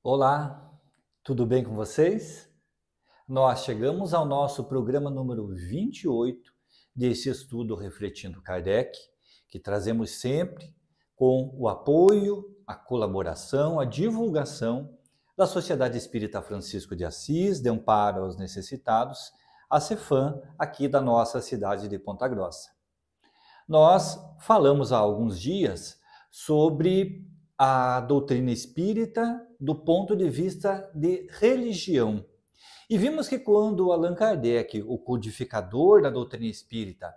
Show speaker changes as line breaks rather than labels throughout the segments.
Olá, tudo bem com vocês? Nós chegamos ao nosso programa número 28 desse estudo Refletindo Kardec, que trazemos sempre com o apoio, a colaboração, a divulgação da Sociedade Espírita Francisco de Assis, de Amparo aos Necessitados, a CEFAM, aqui da nossa cidade de Ponta Grossa. Nós falamos há alguns dias sobre a doutrina espírita do ponto de vista de religião. E vimos que quando Allan Kardec, o codificador da doutrina espírita,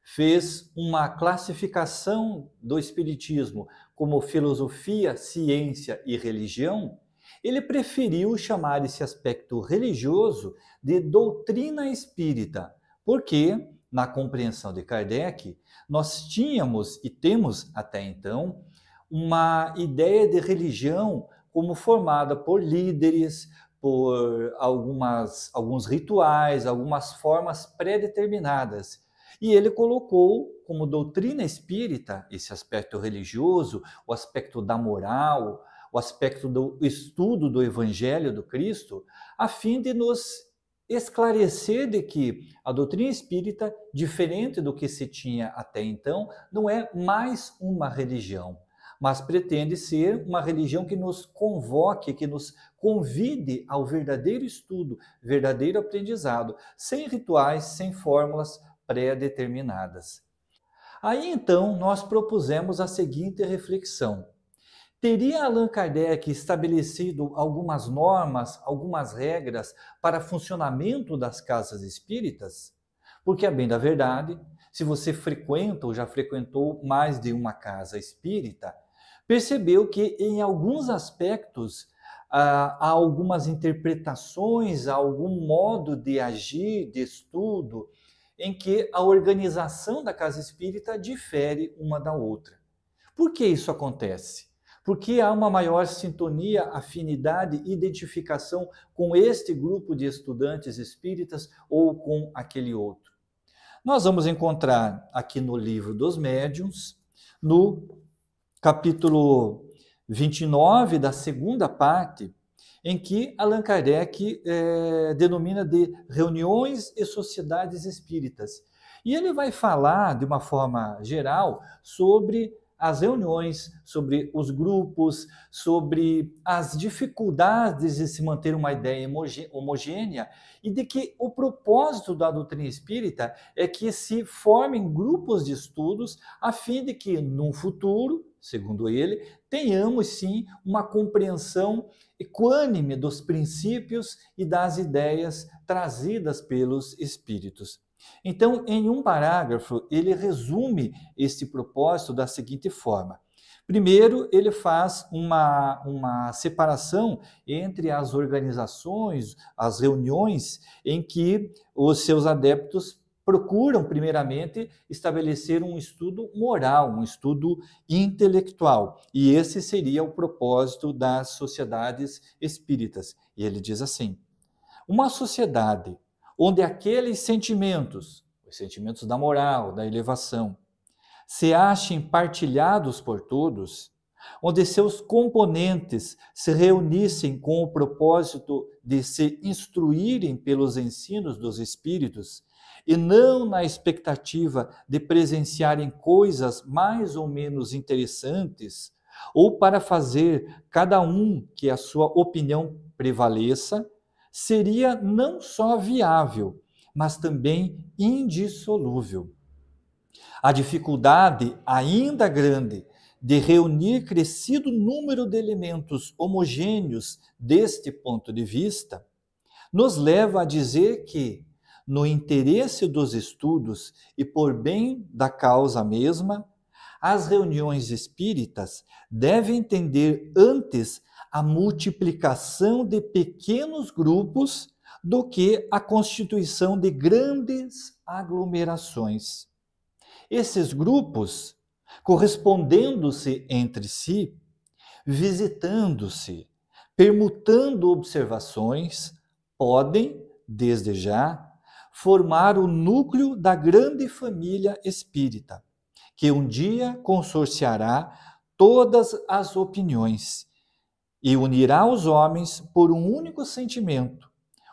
fez uma classificação do espiritismo como filosofia, ciência e religião, ele preferiu chamar esse aspecto religioso de doutrina espírita, porque, na compreensão de Kardec, nós tínhamos e temos até então uma ideia de religião como formada por líderes, por alguns rituais, algumas formas pré-determinadas. E ele colocou como doutrina espírita esse aspecto religioso, o aspecto da moral, o aspecto do estudo do Evangelho do Cristo, a fim de nos esclarecer de que a doutrina espírita, diferente do que se tinha até então, não é mais uma religião, mas pretende ser uma religião que nos convoque, que nos convide ao verdadeiro estudo, verdadeiro aprendizado, sem rituais, sem fórmulas pré-determinadas. Aí então nós propusemos a seguinte reflexão: teria Allan Kardec estabelecido algumas normas, algumas regras para funcionamento das casas espíritas? Porque, a bem da verdade, se você frequenta ou já frequentou mais de uma casa espírita, percebeu que em alguns aspectos há algumas interpretações, há algum modo de agir, de estudo, em que a organização da casa espírita difere uma da outra. Por que isso acontece? Porque há uma maior sintonia, afinidade, identificação com este grupo de estudantes espíritas ou com aquele outro. Nós vamos encontrar aqui no Livro dos Médiuns, no capítulo 29 da segunda parte, em que Allan Kardec denomina de reuniões e sociedades espíritas. E ele vai falar, de uma forma geral, sobre as reuniões, sobre os grupos, sobre as dificuldades de se manter uma ideia homogênea e de que o propósito da doutrina espírita é que se formem grupos de estudos a fim de que, num futuro, segundo ele, tenhamos sim uma compreensão equânime dos princípios e das ideias trazidas pelos espíritos. Então, em um parágrafo, ele resume esse propósito da seguinte forma. Primeiro, ele faz uma separação entre as organizações, as reuniões, em que os seus adeptos procuram, primeiramente, estabelecer um estudo moral, um estudo intelectual. E esse seria o propósito das sociedades espíritas. E ele diz assim: uma sociedade onde aqueles sentimentos, os sentimentos da moral, da elevação, se achem partilhados por todos, onde seus componentes se reunissem com o propósito de se instruírem pelos ensinos dos espíritos, e não na expectativa de presenciarem coisas mais ou menos interessantes, ou para fazer cada um que a sua opinião prevaleça, seria não só viável, mas também indissolúvel. A dificuldade ainda grande de reunir crescido número de elementos homogêneos deste ponto de vista nos leva a dizer que, no interesse dos estudos e por bem da causa mesma, as reuniões espíritas devem tender antes a multiplicação de pequenos grupos do que a constituição de grandes aglomerações. Esses grupos, correspondendo-se entre si, visitando-se, permutando observações, podem, desde já, formar o núcleo da grande família espírita, que um dia consorciará todas as opiniões e unirá os homens por um único sentimento,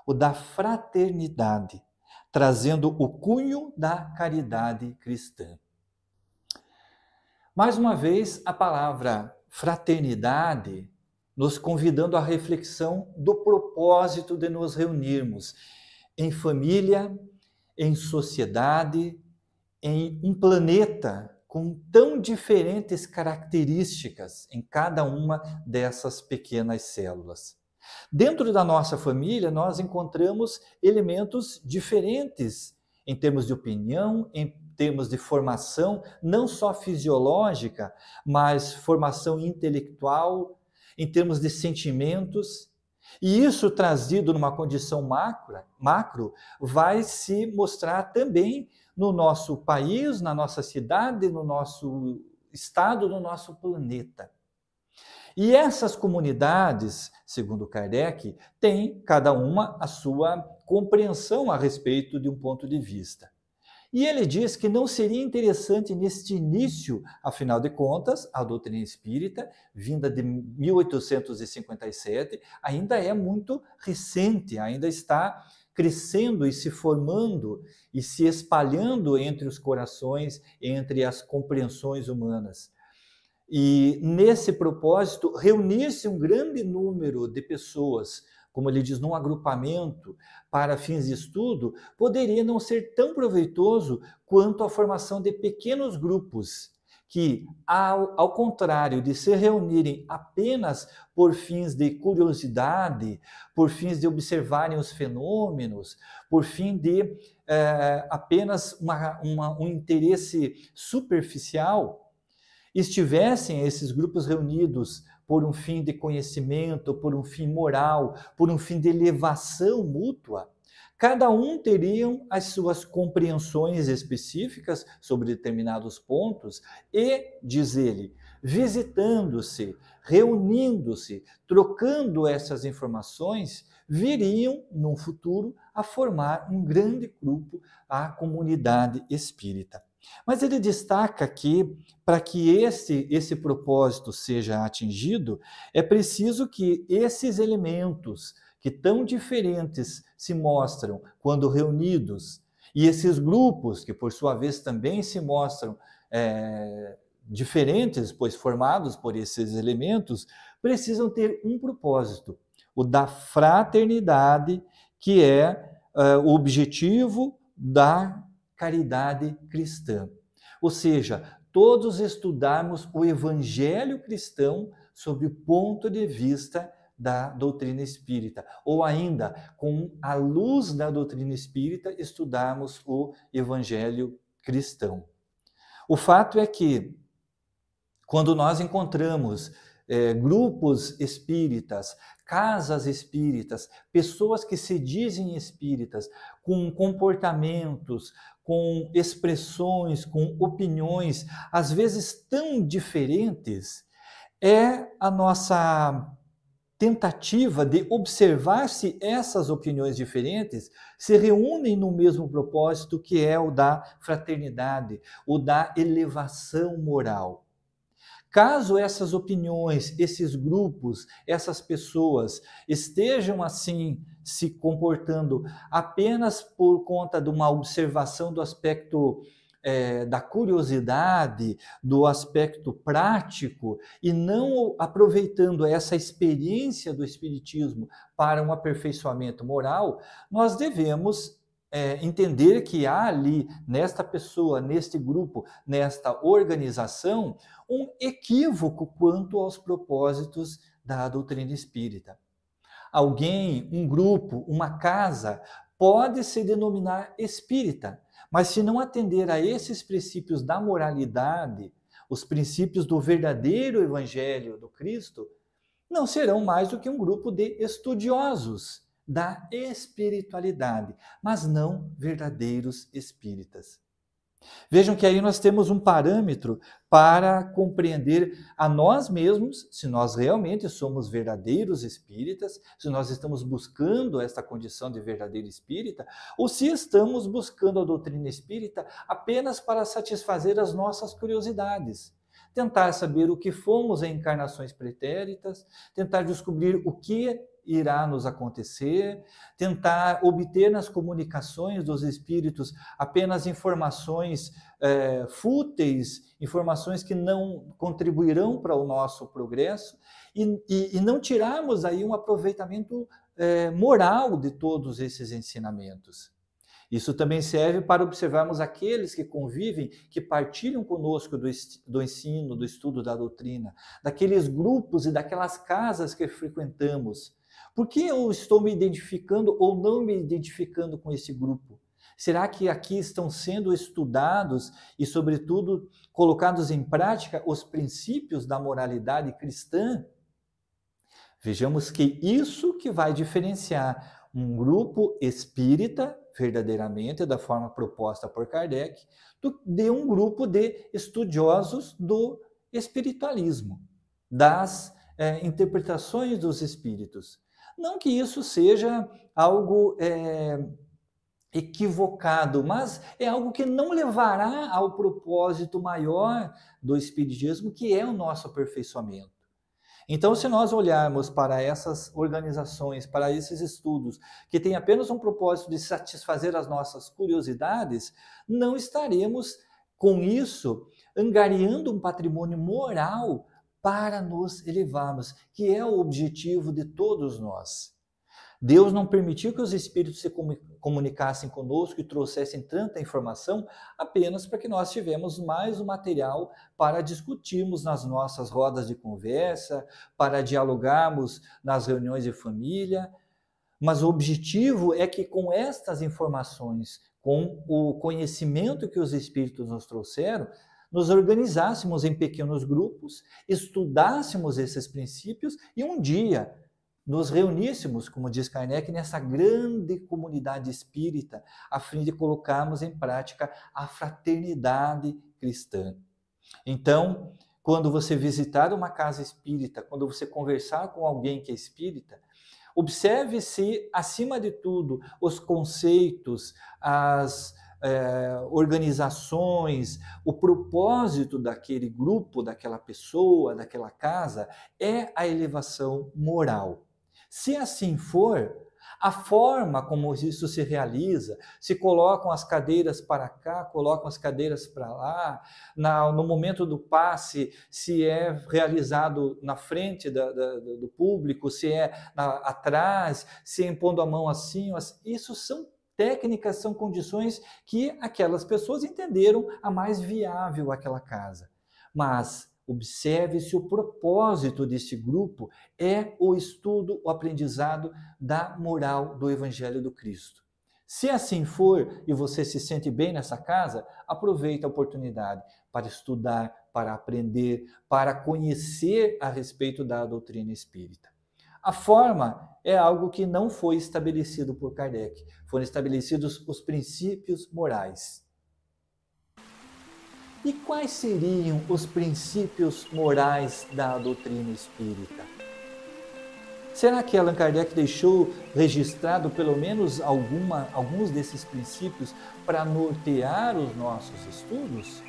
o da fraternidade, trazendo o cunho da caridade cristã. Mais uma vez, a palavra fraternidade nos convidando à reflexão do propósito de nos reunirmos em família, em sociedade, em um planeta com tão diferentes características em cada uma dessas pequenas células. Dentro da nossa família, nós encontramos elementos diferentes em termos de opinião, em termos de formação, não só fisiológica, mas formação intelectual, em termos de sentimentos. E isso trazido numa condição macro vai se mostrar também no nosso país, na nossa cidade, no nosso estado, no nosso planeta. E essas comunidades, segundo Kardec, têm cada uma a sua compreensão a respeito de um ponto de vista. E ele diz que não seria interessante neste início, afinal de contas, a doutrina espírita, vinda de 1857, ainda é muito recente, ainda está crescendo e se formando e se espalhando entre os corações, entre as compreensões humanas. E nesse propósito, reunir-se um grande número de pessoas, como ele diz, num agrupamento para fins de estudo, poderia não ser tão proveitoso quanto a formação de pequenos grupos, que, ao contrário de se reunirem apenas por fins de curiosidade, por fins de observarem os fenômenos, por fim de apenas um interesse superficial, estivessem esses grupos reunidos por um fim de conhecimento, por um fim moral, por um fim de elevação mútua, cada um teriam as suas compreensões específicas sobre determinados pontos e, diz ele, visitando-se, reunindo-se, trocando essas informações, viriam, num futuro, a formar um grande grupo, a comunidade espírita. Mas ele destaca que, para que esse propósito seja atingido, é preciso que esses elementos que tão diferentes se mostram quando reunidos, e esses grupos, que por sua vez também se mostram diferentes, pois formados por esses elementos, precisam ter um propósito, o da fraternidade, que é o objetivo da caridade cristã. Ou seja, todos estudarmos o evangelho cristão sob o ponto de vista da doutrina espírita, ou ainda, com a luz da doutrina espírita, estudarmos o evangelho cristão. O fato é que, quando nós encontramos grupos espíritas, casas espíritas, pessoas que se dizem espíritas, com comportamentos, com expressões, com opiniões, às vezes tão diferentes, é a nossa tentativa de observar se essas opiniões diferentes se reúnem no mesmo propósito, que é o da fraternidade, o da elevação moral. Caso essas opiniões, esses grupos, essas pessoas estejam assim se comportando apenas por conta de uma observação do aspecto da curiosidade, do aspecto prático, e não aproveitando essa experiência do Espiritismo para um aperfeiçoamento moral, nós devemos entender que há ali, nesta pessoa, neste grupo, nesta organização, um equívoco quanto aos propósitos da doutrina espírita. Alguém, um grupo, uma casa, pode se denominar espírita, mas se não atender a esses princípios da moralidade, os princípios do verdadeiro evangelho do Cristo, não serão mais do que um grupo de estudiosos da espiritualidade, mas não verdadeiros espíritas. Vejam que aí nós temos um parâmetro para compreender a nós mesmos, se nós realmente somos verdadeiros espíritas, se nós estamos buscando esta condição de verdadeiro espírita, ou se estamos buscando a doutrina espírita apenas para satisfazer as nossas curiosidades, tentar saber o que fomos em encarnações pretéritas, tentar descobrir o que irá nos acontecer, tentar obter nas comunicações dos espíritos apenas informações fúteis, informações que não contribuirão para o nosso progresso, e não tirarmos aí um aproveitamento moral de todos esses ensinamentos. Isso também serve para observarmos aqueles que convivem, que partilham conosco do ensino, do estudo da doutrina, daqueles grupos e daquelas casas que frequentamos. Por que eu estou me identificando ou não me identificando com esse grupo? Será que aqui estão sendo estudados e, sobretudo, colocados em prática os princípios da moralidade cristã? Vejamos que isso que vai diferenciar um grupo espírita, verdadeiramente, da forma proposta por Kardec, de um grupo de estudiosos do espiritualismo, das interpretações dos espíritos. Não que isso seja algo equivocado, mas é algo que não levará ao propósito maior do espiritismo, que é o nosso aperfeiçoamento. Então, se nós olharmos para essas organizações, para esses estudos, que têm apenas um propósito de satisfazer as nossas curiosidades, não estaremos, com isso, angariando um patrimônio moral para nos elevarmos, que é o objetivo de todos nós. Deus não permitiu que os espíritos se comunicassem conosco e trouxessem tanta informação apenas para que nós tivemos mais um material para discutirmos nas nossas rodas de conversa, para dialogarmos nas reuniões de família. Mas o objetivo é que com estas informações, com o conhecimento que os espíritos nos trouxeram, nos organizássemos em pequenos grupos, estudássemos esses princípios e um dia nos reuníssemos, como diz Kardec, nessa grande comunidade espírita, a fim de colocarmos em prática a fraternidade cristã. Então, quando você visitar uma casa espírita, quando você conversar com alguém que é espírita, observe se, acima de tudo, os conceitos, as organizações, o propósito daquele grupo, daquela pessoa, daquela casa, é a elevação moral. Se assim for, a forma como isso se realiza, se colocam as cadeiras para cá, colocam as cadeiras para lá, no momento do passe, se é realizado na frente do público, se é atrás, se é impondo a mão assim, isso são técnicas, são condições que aquelas pessoas entenderam a mais viável àquela casa. Mas observe se o propósito deste grupo é o estudo, o aprendizado da moral do Evangelho do Cristo. Se assim for e você se sente bem nessa casa, aproveite a oportunidade para estudar, para aprender, para conhecer a respeito da doutrina espírita. A forma é algo que não foi estabelecido por Kardec. Foram estabelecidos os princípios morais. E quais seriam os princípios morais da doutrina espírita? Será que Allan Kardec deixou registrado pelo menos alguns desses princípios para nortear os nossos estudos?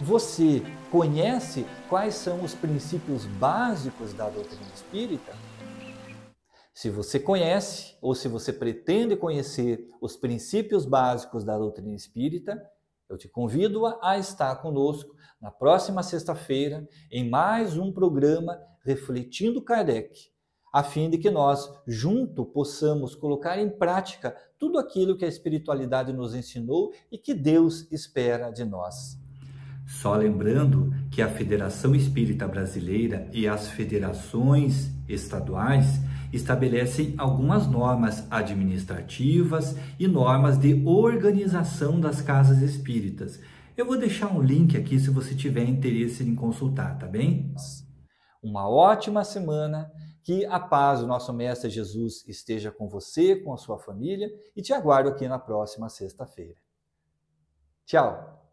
Você conhece quais são os princípios básicos da doutrina espírita? Se você conhece, ou se você pretende conhecer os princípios básicos da doutrina espírita, eu te convido a estar conosco na próxima sexta-feira em mais um programa Refletindo Kardec, a fim de que nós, juntos, possamos colocar em prática tudo aquilo que a espiritualidade nos ensinou e que Deus espera de nós. Só lembrando que a Federação Espírita Brasileira e as federações estaduais estabelecem algumas normas administrativas e normas de organização das casas espíritas. Eu vou deixar um link aqui se você tiver interesse em consultar, tá bem? Uma ótima semana, que a paz do nosso Mestre Jesus esteja com você, com a sua família, e te aguardo aqui na próxima sexta-feira. Tchau!